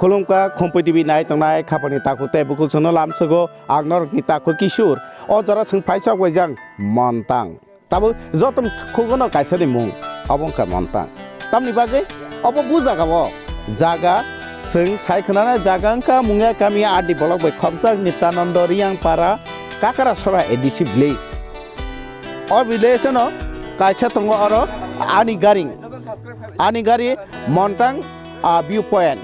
खुलुमका खम्पैटिबि नाय तंनाय खापानि ताखु ते बुखु सोनो लामसगो आगनर नि ताखु किशोर अ जरा सों फाइसा गयजां मन्तां ताबो जतम खुगनो कायसानि मुं अबंका मन्तां तामनि बागै अब बुजागाव जागा सों सायखनाना जागांका मुंया कामि आदि बलक बै खबजाग नित्यानन्द रियां पारा काकारा सरा एडिसि विलेज अ विलेज न कायसा तंग अर आनि गारि मन्तां व्यू पॉइंट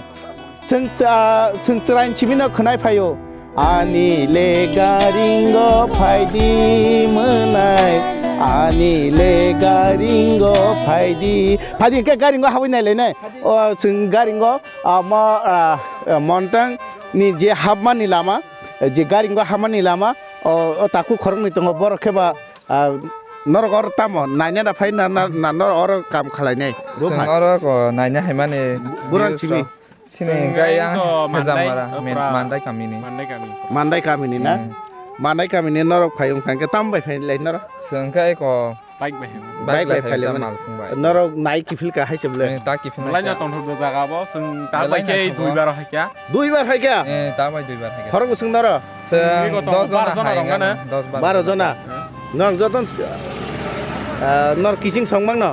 जों चराइन चिमिनो खोनाय फायो आनि ले गारिंगो फायदि मोनाय आनि ले गारिंगो फायदि के गारिंगो हाबैनाय लेने ओ जों गारिंगो मन्तां नि जे हाबमानि लामा जे गारिंगो हाबमानि लामा ओ ताकु खरंनि तंग बर खेबा नरक और तामो नायना ना फाय ना नर और काम खालायनाय जों और को नायना हाय माने बुरान चिबि सिने गाया हेजामारा मान्दाय कामिनि ना मान्दाय कामिनि नरक फायम खांके तामबाय फायलाय नर जोंखाय को बाइक बाय फायलाय नरक नाय किफिल का हायसबले ता किफिल लाइना तंथो जागाबो जों ता बायके दुइबार हायका ता बाय दुइबार हायका खरग जों नर जों 10 जना रंगानो 12 जना नर जतन नर किसिं संमां न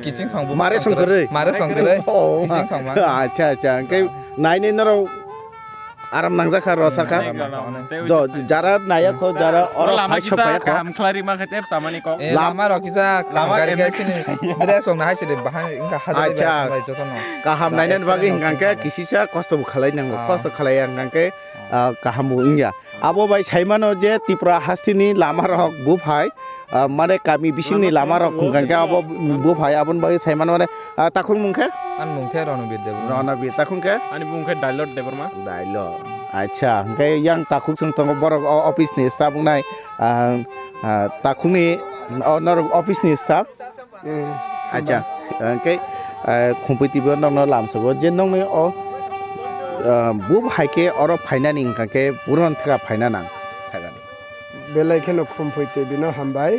किसिं संबो मारे संकरै किसिं संमा अच्छा के नायने नर आराम नांजाखा रसाखा जो जारा नायखो जारा और लामा किसा काम खलारि माखते सामानि को लामा रकिसा लामा गासिनि रे संना हायसे बाहाय इनका हाजाय जतन काहाम नायनान बागै हिंगांके किसिसा कष्ट खालायनांगौ कष्ट खालाय हिंगांके काहाम इंया आबो बाय साइमानो जे त्रिपुरा हास्तिनि लामा रक बुफाय माने कामी बिसिंनि लामा रक हिंगांके आबो बुफाय आबन बागै साइमान माने ताखुन मुंखे आन मुंखे रणबीर ताखुनके आनि मुंखे डायलॉग देबरमा अच्छा हंगे yang takuk sung tong borok office ni staff nai takuni honor office ni staff acha ke competitive nong lam so je nong ne o bu haike oro fainani ke puron thaka faina nang thagani belai kheno competitive no hambai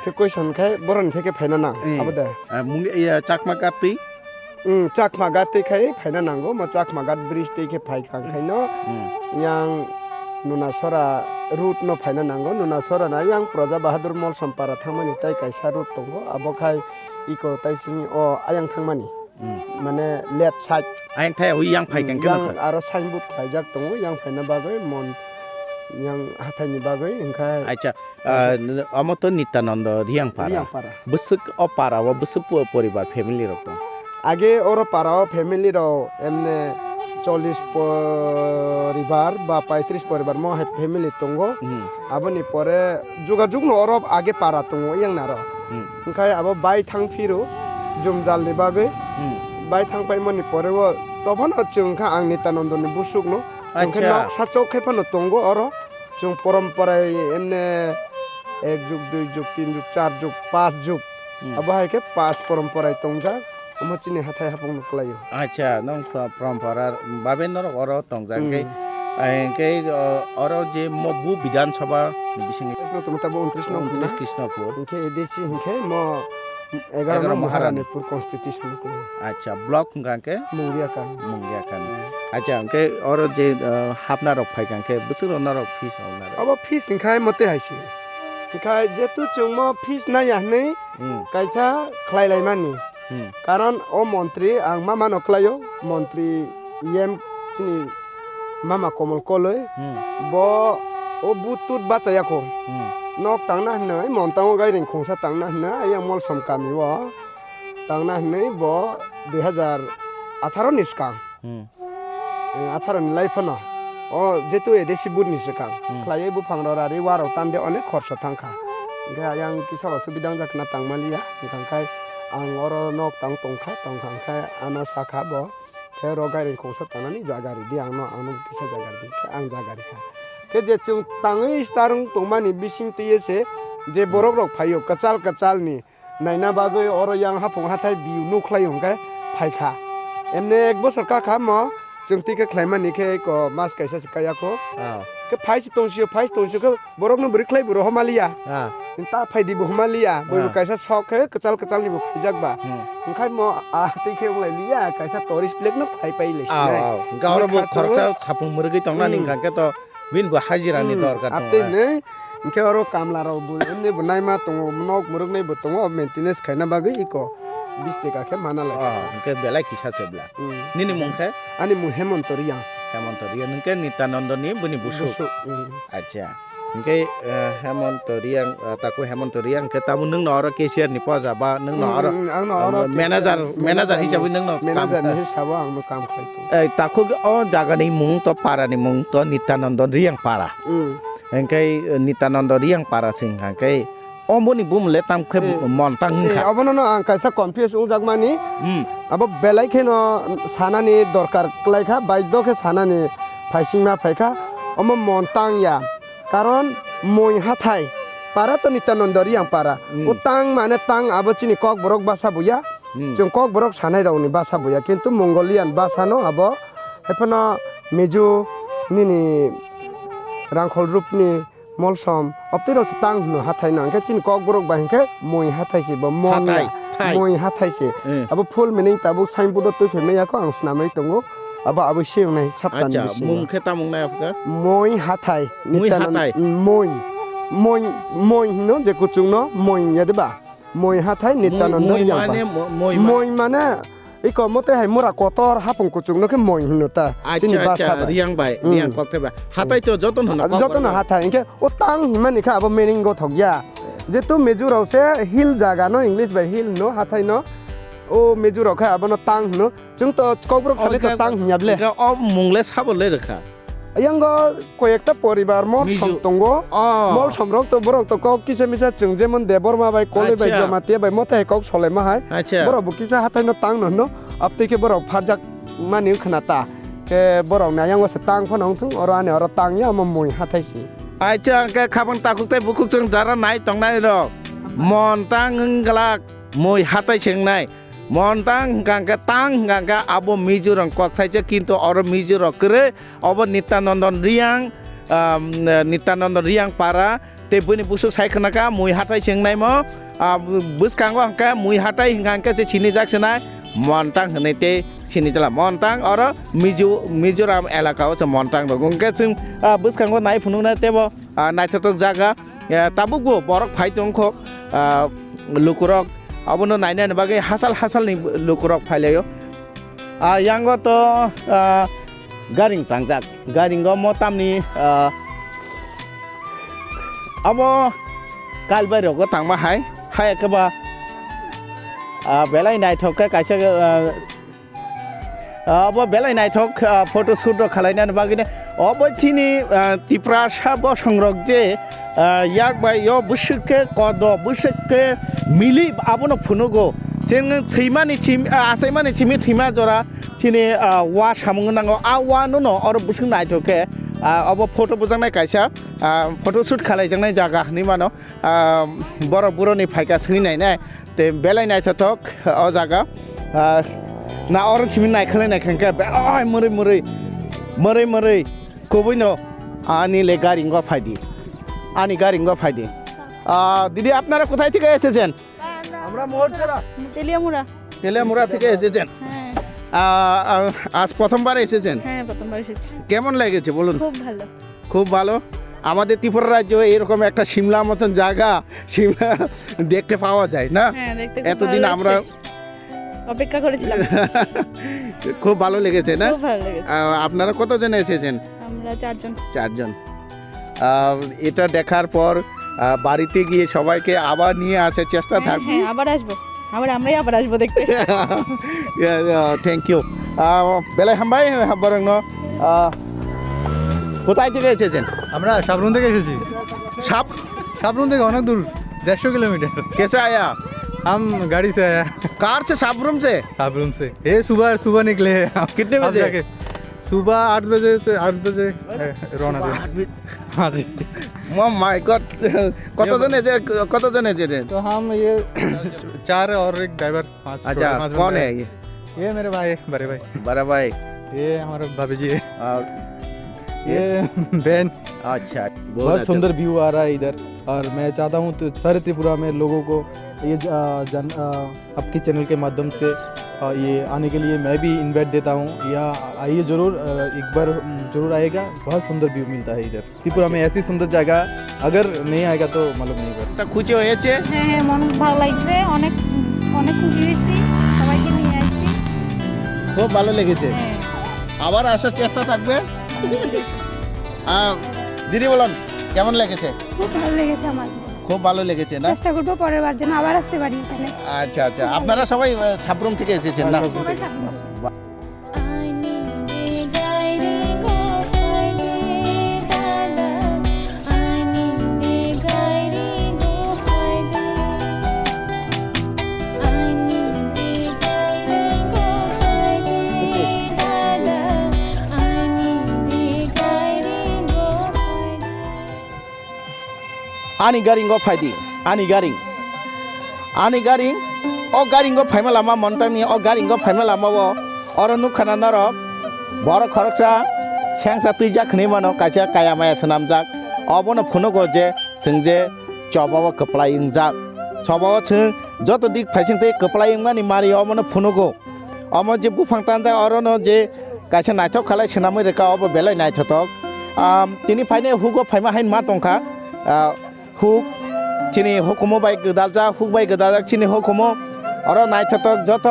ke question khai boron theke faina nang abada mung chakma kapi chakma gate khai faina nango ma chakma gat bridge te ke phai khang khai no yang nuna sora route no faina nango nuna sora na yang Praja Bahadur Mall sampara thangmani tai kaisa route tongo abo khai iko tai sini o ayang thangmani mane left side ayang thai ui yang phai kang yang aro signboard khaijak tongo yang faina bagai mon yang hathai ni bagai engkai acha amoto Nityananda riang para busuk opara wa busuk poribar family rok tong আগে ওর পাড়াও ফ্যামিলির এমনি 40 পরিবার বা 35 পরিবার মো family তঙ্গ আবনি পরে যোগাযোগ ওর আগে পাড়া তঙ্গ ইয়াং নার ওখাই আবো বাই থাং ফিরো জুমজালনি বাগে বাই থাং পাইমনি পরে তখন চুংখা আং নিত্যানন্দনি বুসুক নো চুংখা নক সাচক খেফানো তঙ্গ ওর जों परम्पराय एमने 1 जुग 2 जुग 3 जुग 4 जुग 5 जुग अबहाय के 5 परम्पराय तंगजा अमचिनि हाथाय हापं नक्लायो अच्छा नों परम्परा बाबेनर अर तंगजांगे के अर जे मबु विधानसभा बिसिंग तमताबो 29 कृष्णपुर इनके एदेसी हिंखे म 11 महारानीपुर कॉन्स्टिट्यूशन अच्छा ब्लॉक गांके मुंगिया का अच्छा के और जे हापना रक फाइ गांके बुसुर नरक फीस होना अब फीस हिंखाय मते हाइसे हिंखाय जेतु चुंग म फीस ना याहनै कायसा खलायलाय मानि कारण ओ मन्त्री आं मामा नक्लायो मन्त्री एम चिनि मामा कमल कलै ब ओ बुतुत बाचायाखो नक तांना हनै मन्ताङो गाइरिं खोंसा तांना हनै आया मल सम कामिव तांना हनै ब 2018 निस्कां 18 नि लाइफना ओ जेतु एदेसि बुद निस्कां खलायै बुफांरारि वाराव तान्दे अनेक खरसा थांखा ओंखाय आं किसाबा सुबिदां जाखना तांमालिया ओंखाय आं और नक तां तंखा तंखांखाय आनो साखा ब के रो गाइरिं खोंसा तांनानि जागारि दि आंनो किसा जागारि दि आं जागारि खा के जे चुं ताङै स्टारं तंमानि बिसिं तयेसे जे बरफ रक फायो कचाल नि नायना बागै और yang हाफं हाथाय बिउ नुख्लाय हंखाय फायखा एमने 1 बोसोर काखा म जों तिके ख्लायमानि के को मास कायसा सिकायाखो ke phai tongsi ke borok no beriklai boro homalia ta phai di bo homalia boi kaisa sok ke kechal ni bo phijak ba engkai mo a ti ke ulai lia kaisa tourist plate no phai le gaur bo khorcha sapung murgi tongna ning kanke to bin bo hajira ni dorkar ate ne engke aro kamla ro bu ne bo nai ma tongo nok muruk nei bo tongo maintenance khaina bagui iko 20 টাকা ke mana la ke belai kisa sebla nini mungke ani mu hemontoria hemontoria ningke Nitananda ni buni busuk acha ningke hemontoria taku hemontoria ke tamu nung no aro cashier ni poja ba nung no aro manager hisabe nung no manager ni hisabe ang no kam khai to taku o jaga ni mung to para ni mung to Nitananda riang para engkai Nitananda riang para sing engkai omoni bumle tam khe montang kha abono no ang kaisa confuse ung jagmani abo belai kheno sanani dorkar klai kha baiddo khe sanani phaisingma phaikha omo montang ya karon moi hathai para to Nitananda riang para utang mane tang abo chini kok borok basa buya jong kok borok sanai rauni basa buya kintu Mongolian basa no abo hepono meju nini rangkhol rupni molsom optiro stang no hathai na ke chin kok borok ba ke moi hathai se ba mon moi hathai se abo full meaning tabu signboard to pheme ya ko ang snamai tongo abo seung nai saptan acha mung khe ta mung nai apka moi hathai Nitananda moi hino je kuchung no moi ya de ba moi hathai Nitananda yang moi mane iko mote hai mura kotor hapung kuchung no ke moi hino ta chini basa ba riang bai riang kok ba hatai to joton hono hathai inke o tang himani kha abo meaning go thogya je tu meju rau se hill jaga no english by hill no hathai no o meju rau kha abo no tang no chung to kobrok sale to tang hiable o mungle sabole rekha ayango koyekta poribar mor somtongo mor somrok to borok to kok kise misa chung jemon deborma bai kole bai jamatia bai mote kok solema hai borok bukisa hatai no tang no apte ke borok pharjak mani khnata ke borok na ayango se tang phonong thung oro ane oro tang ya moi hatai si acha ke khabang takuk tai bukuk chung jara nai tongnai ro montang ngalak moi hatai chengnai montang gangga tang gangga abo Mizoram kok thaise kintu oro Mizoram kre abo Nitananda riang para te buni busuk sai khnaka moi hatai chengnai mo buskango hangka moi hatai hangka se chini jak senai montang hnai te chini jala montang oro Mizoram elaka o montang do gongke chung buskango nai phunung na tebo nai thotok jaga tabugo borok phai tongkho lukurok abono naina bage hasal ni lukurok phailayo yango to garing tangjak garingo motamni abo kalbai rogo tangma hai ke ba belai nai thok kaisa abo belai nai thok photo shoot ro khalaina bagine abo chini tiprasha bo songrok je yak bai yo bushke kodo bushke mili abono phunugo jeng thimani chim asaimani chimi thima jora chini wa samung nango a wa no or busung nai thoke abo photo bujang nai kaisa photo shoot khalai jang nai jaga ni mano boro buroni phaika sini nai nai te belai nai thok o jaga na or chimi nai khalai nai khanka ai murai kobuino ani le garingo ফাইদি ani garingo ফাইদি দিদি আপনারা কোথায় থেকে এসেছেন আমরা মোরছড়া তেলিয়ামুড়া থেকে এসেছেন আজ প্রথমবার এসেছেন হ্যাঁ প্রথমবার এসেছি কেমন লেগেছে বলুন খুব ভালো আমাদের ত্রিপুরা রাজ্যে এরকম একটা সিমলা মতন জায়গা সিমলা দেখতে পাওয়া যায় না হ্যাঁ দেখতে এতদিন আমরা অপেক্ষা করেছিলাম খুব ভালো লেগেছে না খুব ভালো লেগেছে আপনারা কতজন এসেছেন আমরা চারজন এটা দেখার পর বাড়িতে গিয়ে সবাইকে আবার নিয়ে আসার চেষ্টা থাকবে হ্যাঁ আমরাই আবার আসবো দেখতে থ্যাংক ইউ বেলায় হামবাই হাম্বারং কোথায় থেকে এসেছেন আমরা সাবরুম থেকে এসেছি সাবরুম থেকে অনেক দূর 150 किलोमीटर कैसे आया हम गाड़ी से आया कार से साबरूम से ये सुबह निकले हैं कितने बजे सुबह 8 बजे से 8 बजे रवाना थे हाँ जी माय गॉड कतजन এসেছেন तो हम ये 4 और एक ड्राइवर 5 अच्छा कौन है ये मेरे भाई बड़े भाई बड़ा भाई ये हमारे भाभी जी है और ये बहन अच्छा बहुत सुंदर व्यू आ रहा है इधर और मैं चाहता हूँ तो सारे त्रिपुरा में लोगों को ये आपके चैनल के माध्यम से ये आने के लिए मैं भी इनवाइट देता हूँ या आइए ज़रूर एक बार ज़रूर आएगा बहुत सुंदर व्यू मिलता है इधर त्रिपुरा में ऐसी सुंदर जगह अगर नहीं आएगा तो मालूम नहीं पड़ता তা খুশি হয়েছে হ্যাঁ হ্যাঁ মন ভালো লাগছে অনেক অনেক খুশি হয়েছি সবাইকে নিয়ে আসছি খুব ভালো লেগেছে হ্যাঁ আবার আসার চেষ্টা থাকবে দিদি বলুন কেমন লেগেছে খুব ভালো লেগেছে আমার খুব ভালো লেগেছে না চেষ্টা করবো পরের বার যেন আবার আসতে পারি এখানে আচ্ছা আচ্ছা আপনারা সবাই সাবরুম থেকে এসেছেন না সবাই থাকবো Ani garing go faidi, ani garing o garing go faima lama montang ni o garing go faima lama wo oro nukhana narok boro khoroksa sengsa tuijak khni mano kaisa kaya maya sanamjak obono phuno go je sing je chobawo keplaying jak chobawo sing joto dik phaising te keplaying mani mari obono phuno go omo je bufang tanja oro no je kaisa naithok khalai senamoi reka obo belai naithotok tini phaine hugo phaima hain ma tongkha hook চিনি হুকুমো by গদালজা hook by গদালজা চিনি হুকুমো or নাইথতক যত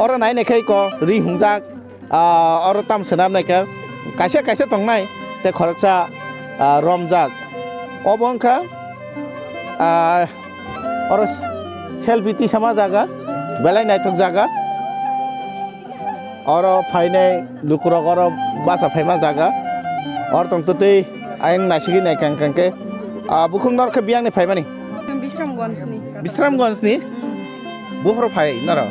or নাই নেখাই ক রি হুংজাক or তাম সেনাম নাইকা কাইসে কাইসে তংনাই তে খরকসা রমজাক অবংখা or selfie তিসামা জায়গা বেলাই নাইথক জায়গা অর ফাইনাই লুকুরক অর বাসা ফাইমা জায়গা অর তংততে আইং নাইসিগি নাইকাং কাংকে bukhung nor ke biang ni phai mani Bisramganj ni buhro phai naro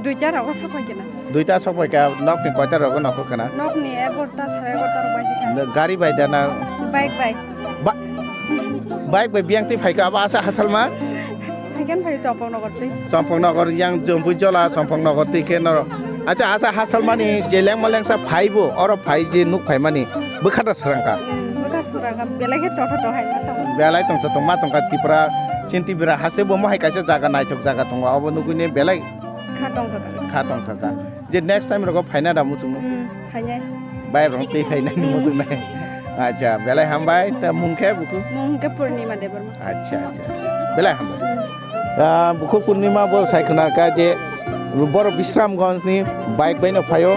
দুইটা রকম সবাই কেনা duita sokai ka nok ni koita rogo nok kana knock নিয়ে 11টা 11:30 পাইছি খাই gari bai dana bike bike bike bai biang ti phai ka aba asa hasalma এখান থেকে চম্পকনগরতে sampang nogor yang jompu jola sampang nogor ti ke naro acha asa hasalmani jeleng maleng sa phai bo oro phai je nuk phai mani bukhata sarangka সুরাগা বেলাগে টটো হাই না তো belai tong tong ma tong ka tipra sinti bira haste bo mo hai kaisa jaga naitok jaga tong abo nugune belai খাটং তো kha tong thaka je next time rogo phaina da muchung খাইনে bai rong ti phaina ni muchung nai acha belai hambai ta mungkhe buku মুংকে পূর্ণিমা Debbarma acha acha belai hambai buku purnima bo saikhanar ka je bor Bisramganj ni bike baino phayo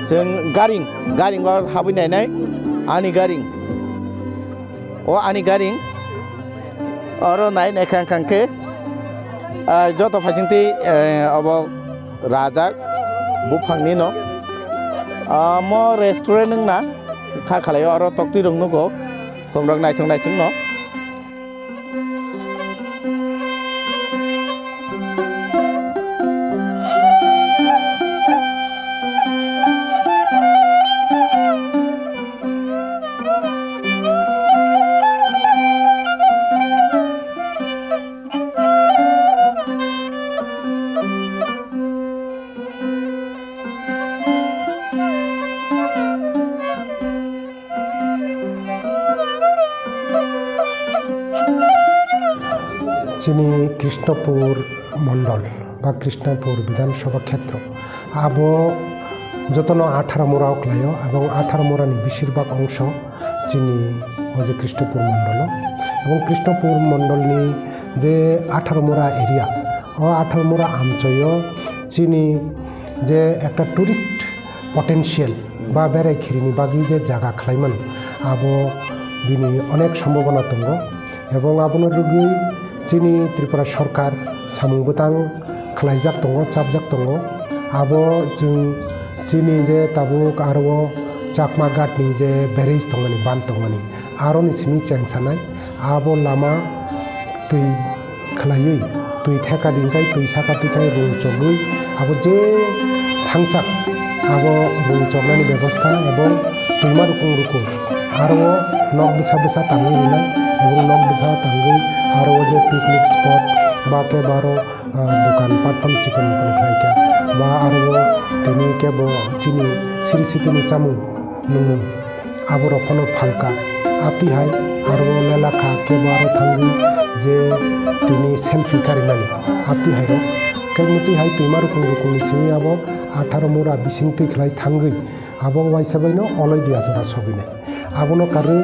जों गारिं हाबैनाय नाय आनि गारिं o ani garing oro nai naikang kangke joto phasingti abo rajak bufangni no mo restaurant nung na kha khalai oro tokti rong nugo khomrok naithung no যিনি কৃষ্ণপুর মণ্ডল বা কৃষ্ণপুর বিধানসভা ক্ষেত্র আবো যতন 18 মোড়া ওকলায় এবং 18 মোড়ানি বেশিরভাগ অংশ যিনি ওই যে কৃষ্ণপুর মণ্ডল এবং কৃষ্ণপুর মণ্ডলনি যে 18 মোড়া এরিয়া ও 18 মোড়া অঞ্চল যিনি যে একটা টুরিস্ট পটেনশিয়াল বা বেড়াই খিরিনি বাকি যে জায়গা খাইমান আবো বিনি অনেক সম্ভাবনা দङ এবং আবনো রুগী যিনি ত্রিপুরা সরকার সামুংবুতাং খালাইজাক দङ চাপজাক দङ আবো जों যিনি যে তাবুক আরো চাকমা ঘাটনি যে ব্যারেজ দङনি বান দङনি আরো নিসিমি চেংসানাय আবো লামা তুই খালাयै তুই থেকা দিনকাই তুই সাকা দিনকাই রুম চগুই আবো যে থাংসাক আবো রুম চগনানি ব্যবস্থা এবং তুইমা রুকুং আরো নক বিসা বিসা তাঙ্গি রিনাय এবং নক বিসা তাঙ্গি আরো যে পিকনিক স্পট বা কে বারো দোকান পাটফান চিকেন খাইকা বা আরও তিনি কেবল চিনি সিরি সিতিনি চামু নুমু আবর কোনো ফালকা আপনি হাই আরও লেলাখা কেবল আরও থাঙ্গি যে তিনি সেলফি কারিনানি আপনি হাইর কেমতি হাই তুইমার রকমনি সিমি আবো 18 মুরা বিসিংতি খেলাই থাঙ্গি আবো ওয়াইসাবাইনো অলয় দিয়া জরা সবিনে আবনো কারে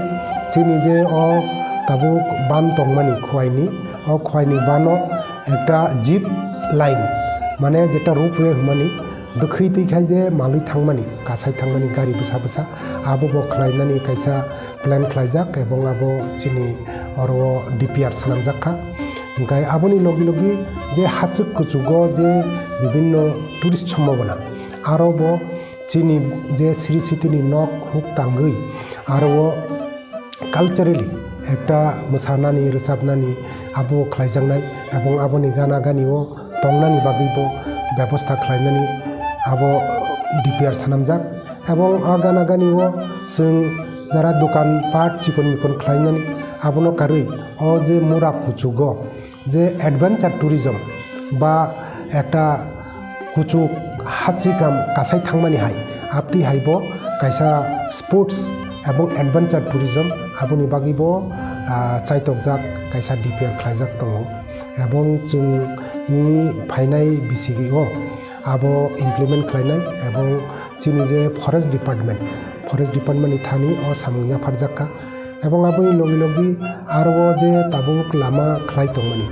চিনি যে তাবু বান তংমানি খোয়াইনি বানো একটা জিপ লাইন মানে যেটা রূপওয়ে হুমানি দখৈ তৈখাই যে মালি থাংমানি কাছাই থাংমানি গাড়ি বসা বসা আবো খাইনানি কাইসা প্ল্যান খাইজাক এবং আবো চিনি আর ডিপিআর সানামজাকা ओमफ्राय आबोनि लगे लगे जे हासुक कुचुग जे विभिन्न टुरिस्ट सम्भावना आरोब चीनी जे श्री सिटीनि नक हुक तांगै आरो कालचारेलि एकटा मोसानानि रोजाबनानि आबो खालायजांनाय एबं आबोनि गाना गानिओ तंनानि बागैबो बेबस्था खालायनानि आबो डिपिआर सानामजाक एबं आ गाना गानिओ जों जारा दखान पाट चिकन मिकन खालायनानि आबोनो कारै अ जे मुरा कुचुग যে অ্যাডভেঞ্চার ট্যুরিজম বা একটা কুচু হাসি কাম কাছাই থাংমানি হাই আপনি হাইব কাইসা স্পোর্টস এবং অ্যাডভেঞ্চার ট্যুরিজম আবনি বাগিব চাইতকজাক কাইসা ডিপিআর খাইজাক দङ এবং जों ই ফাইনাই বিসিগিও আবো ইমপ্লিমেন্ট খাইনাই এবং চিনি যে ফরেস্ট ডিপার্টমেন্টনি থানি ও সামুয়া ফারজাকা এবং আপনি লগে লগে আরও যে তাবুক লামা খাই দंमानि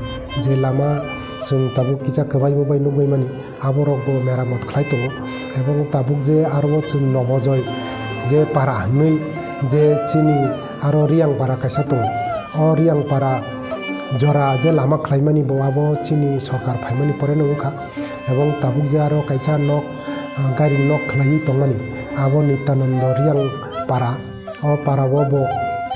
যে লামা जों ताबुक किसा खोबाय नुबायमानि आबरगबो मेरामत खालाय दङ এবং ताबुक जे आरो जों नबजय जे पारा नै जे चिनि आरो रियां पारा कायसा दङ अ रियां पारा जरा जे लामा खालायमानि बआबो चिनि सरकार फायमानि परे नङखा এবং ताबुक जे आरो कायसा नक गारि नक खालाय दंमानि आबो नित्यानन्द रियां पारा अ पाराबो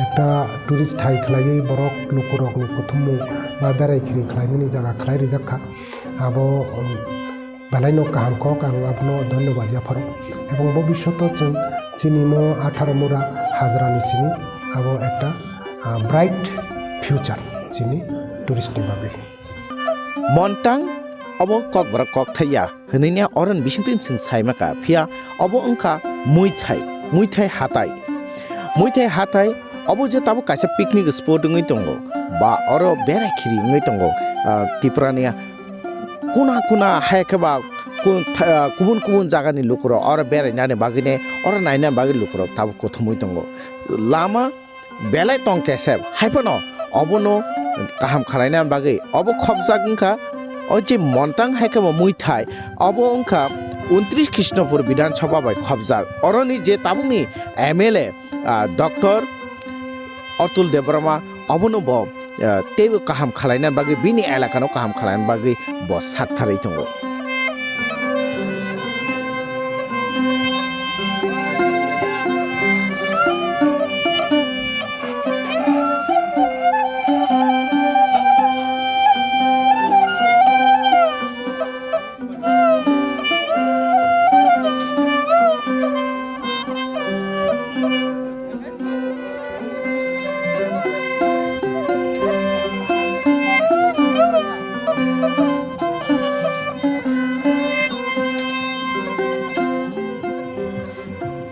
একটা টুরিস্ট হাই খালাই বরক লুকুরকনি কুথুমু বা বেড়াইখিরি খালাইনি জায়গা খালাই রেজাখা আবো বেলাইনো কাহামকক আং আপনো ধন্যবাদ জাফারো এবং ভবিষ্যৎ जों চিনিমো 18 মুরা হাজরানি চিনি আবো একটা ব্রাইট ফিউচার চিনি টুরিস্টনি বাগै মন্টাং অব ককবরা কক থাইয়া হনিয়া অরন বিসিংতিন जों সাইমাকা ফিয়া অব अंखा মুইথাই হাতাই अब जे ताबो कासे पिकनिक स्पॉट ngै दंगो बा अर बेरायखिरि ngै दंगो त्रिपुरानि कुना हायखबा गुबुन जागानि लुकुर अर बेरायनानै बागैने अर नायना बागै लुकुर ताबो कथमै दंगो लामा बेलाय तंकेसेब हायफनो अबनो काहाम खालायना बागै अब खबजागंखा अजे मन्टां हायखबा मुइथाय अब अंखा 29 कृष्णपुर विधानसभा बाय खबजाग अरनि जे ताबुनि एमएलए डॉक्टर अतुल देवबर्मा अबनो ब तेबो काहाम खालायना बागै बिनि एलाकानो काहाम खालायना बागै ब साथारै दङ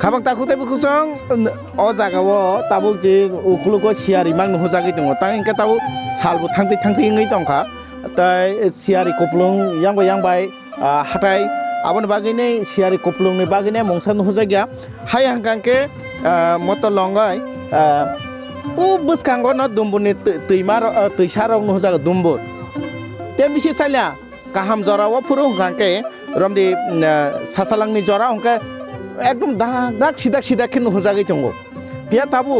खाबां ताखुते बुखुसं अ जागावो ताबुक जे उखुलुको सियारि मांग होजागै दङ तां इनका ताबु सालबो थांथै ngै दंखा ताय सियारि कोप्लुं यांबाय हाथाय आबन बागैने सियारि कोप्लुंनि बागैने मंसान होजागिया हाय हांकांके मत लंगाय उ बुसखांगो न दुम्बुनि तैमार तैसारं होजागा दुम्बुर ते बिसि चाल्या काहाम जरावो फुरु हांकांके रमदि सासालांनि जरा हंका एकदम दाग सिदा खिनु होजागै दङ बिया ताबु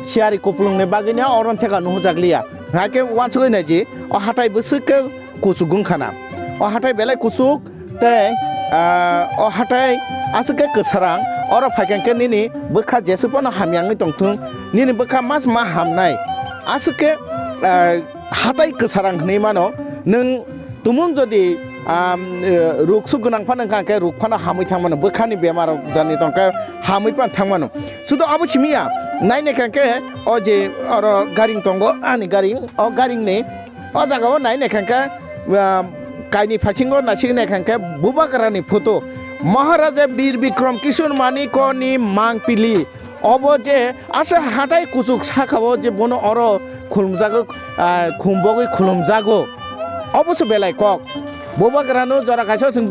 सियारि कोप्लुंनि बागैने अरन थेगा नु होजागलिया हाके वानसगै नायजि अ हाथाय बसुके कुसुगुं खाना अ हाथाय बेलाय कुसुक ते अ हाथाय आसुके कसारां अर फायकांके निनि बखा जेसुपन हामयांगै दंथुं निनि बखा मास मा हामनाय आसुके हाथाय कसारां हनै मानो नों तुमुं जदि रुखसु गोनां फानखांके रुख फाना हामै थांमानो बोखानि बेमार जानि तंका हामै पान थांमानो सुदो आबो सिमिया नायने खांके अ जे अर गारिं तंगो आनि गारिं अ गारिं ने अ जागाव नायने खांके kaini phasingo nasigna khangke bubagrani photo Maharaja Bir Bikram Kishore Maniko ni mangpili obo je asa hatai kusuk sakhabo je bono oro khulumjago khumbogoi khulumjago অবশ্য বেলায় কক বুবাগ্রানো জরা কাছে जों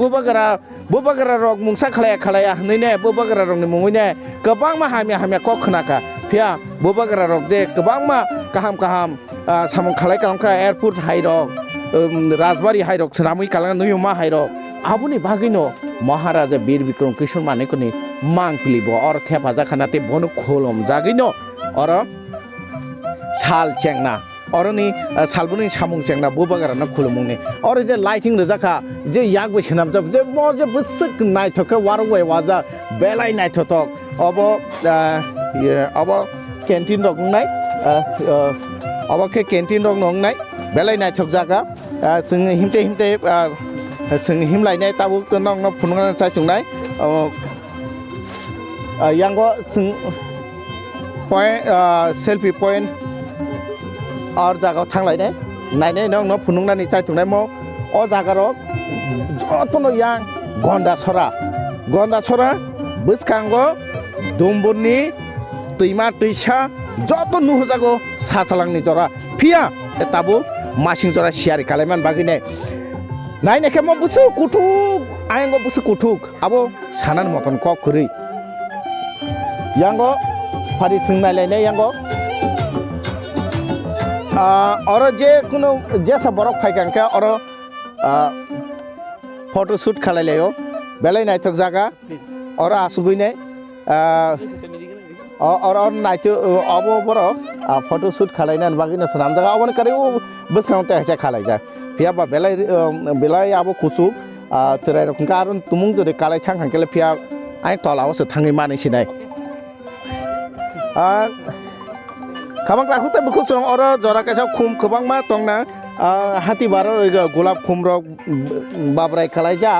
বুবাগ্রা রক মুংसा খালাया হনैने বুবাগ্রা রংनि मुङैने गोबां मा हामिया कक खोनाका फिया बुबाग्रा रक जे गोबां मा गाहाम सामं खालाय खालामखा एयारपोर्ट हाइरक राजबारि हाइरक सरामै खालाम नुयमा हाइरक आबुनि बागैनो महाराजा बीर बिक्रम किशोर मानेकनि मांगपिलिबो और थेफाजा खानाते बनो खोलम जागैनो और साल चेंगना अरनि सालबुनि सामुं चेंगना बुबाग्रानो खुलुमुंनि और जे लाइटिंग रजाखा जे यागबो सेनाम जब जे मजे बसक नायथके वारवे वाजा बेलाय नायथतक अब कैंटीन रक नाय अब के कैंटीन रक नंनाय बेलाय नायथक जागा जों हिमते जों हिमलायनाय ताबु नंग फुनगा चाइथुंनाय यांगो जों पॉइंट सेल्फी पॉइंट और जागाव थांलायनाय नायनाय नंग फुनुंगनानि चाइथुंनाय म अ जागारो जतनो यां गन्डासरा बसखांगो दुमबुरनि दैमा दैसा जत नुहजागो सासालांनि जरा फिया ताबु मासिं जरा सियारि खालायमान बागिने नायनायखे म बुसु कुथुक आयंगो बुसु कुथुक आबो सानान मतन कक करै यांगो फारि सोंनायलायनाय यांगो और जे कुनो जेसा बरफ फाइकांके और फोटो शूट खालायलायो बेलाय नायथक जागा और आसुगैनाय और नायथो अब बरफ फोटो शूट खालायनान बागिनो सनाम जागा अबन करे बसखांते हेचा खालायजा फिया बा बेलाय आबो कुसु चराय रकम कारण तुमुं जदि कालाय थांखांकेले फिया आइ तलावसो थाङै मानैसिनाय खाबां लाखुते बुखुसं और जरा कासा खुम खोबां मा तंना हाथी बार गुलाब खुमरक बाब्राय खालायजा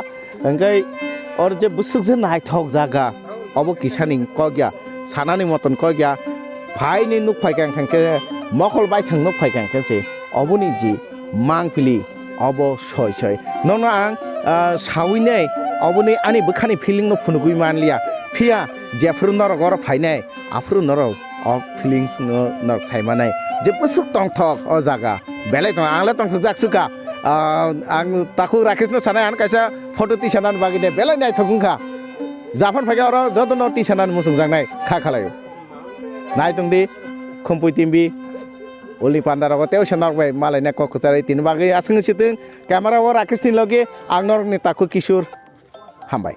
ओंखाय और जे बुसुक जे नायथक जागा अब किसानि कग्या सानानि मतन कग्या फाइनि नुक फाइकां खांके मखल बाय थां नुक फाइकां खांसे अबुनि जी मांगपिलि अब सय नोंनो आं सावैनाय अबुनि आनि बखानि फिलिं न फुनुगुइ मानलिया फिया जेफ्रु नरक और फाइनाय आफ्रु नरक of feelings no nok saimanai je pusuk tongthok o jaga belai tong angla tongthok jaksuka ang taku rakhisno sanai an kaisa photo ti sanan bagine belai nai thokungkha japan phaiga oro jotono ti sanan musung jangnai kha khalayo nai tongdi khompui timbi oli panda rogo teu sanar bai malai na kokchari tin bagai asung situng camera o rakhis tin loge ang norok ni taku kishur hambai